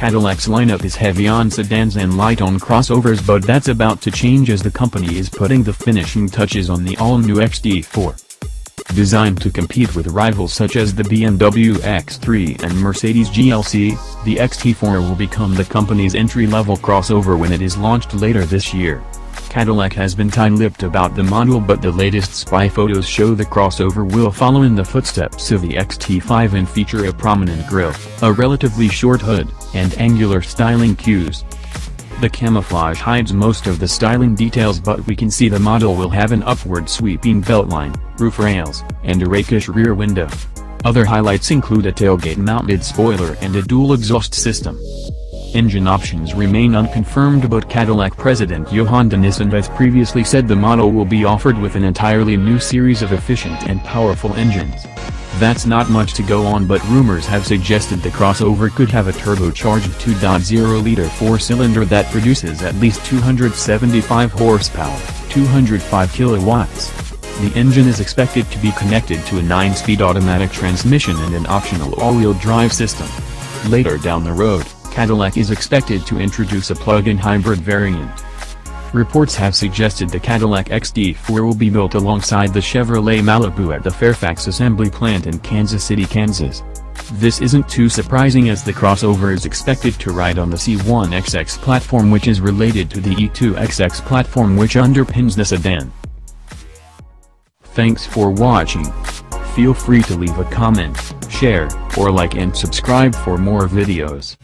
Cadillac's lineup is heavy on sedans and light on crossovers, but that's about to change as the company is putting the finishing touches on the all-new XT4. Designed to compete with rivals such as the BMW X3 and Mercedes GLC, the XT4 will become the company's entry-level crossover when it is launched later this year. Cadillac has been tight-lipped about the model, but the latest spy photos show the crossover will follow in the footsteps of the XT5 and feature a prominent grille, a relatively short hood, and angular styling cues. The camouflage hides most of the styling details, but we can see the model will have an upward sweeping beltline, roof rails, and a rakish rear window. Other highlights include a tailgate-mounted spoiler and a dual exhaust system. Engine options remain unconfirmed, but Cadillac President Johan de Nissen has previously said the model will be offered with an entirely new series of efficient and powerful engines. That's not much to go on, but rumors have suggested the crossover could have a turbocharged 2.0-liter four-cylinder that produces at least 275 horsepower, 205 kilowatts. The engine is expected to be connected to a 9-speed automatic transmission and an optional all-wheel drive system. Later down the road, Cadillac is expected to introduce a plug-in hybrid variant. Reports have suggested the Cadillac XT4 will be built alongside the Chevrolet Malibu at the Fairfax assembly plant in Kansas City, Kansas. This isn't too surprising, as the crossover is expected to ride on the C1XX platform, which is related to the E2XX platform which underpins the sedan. Thanks for watching. Feel free to leave a comment, share, or like and subscribe for more videos.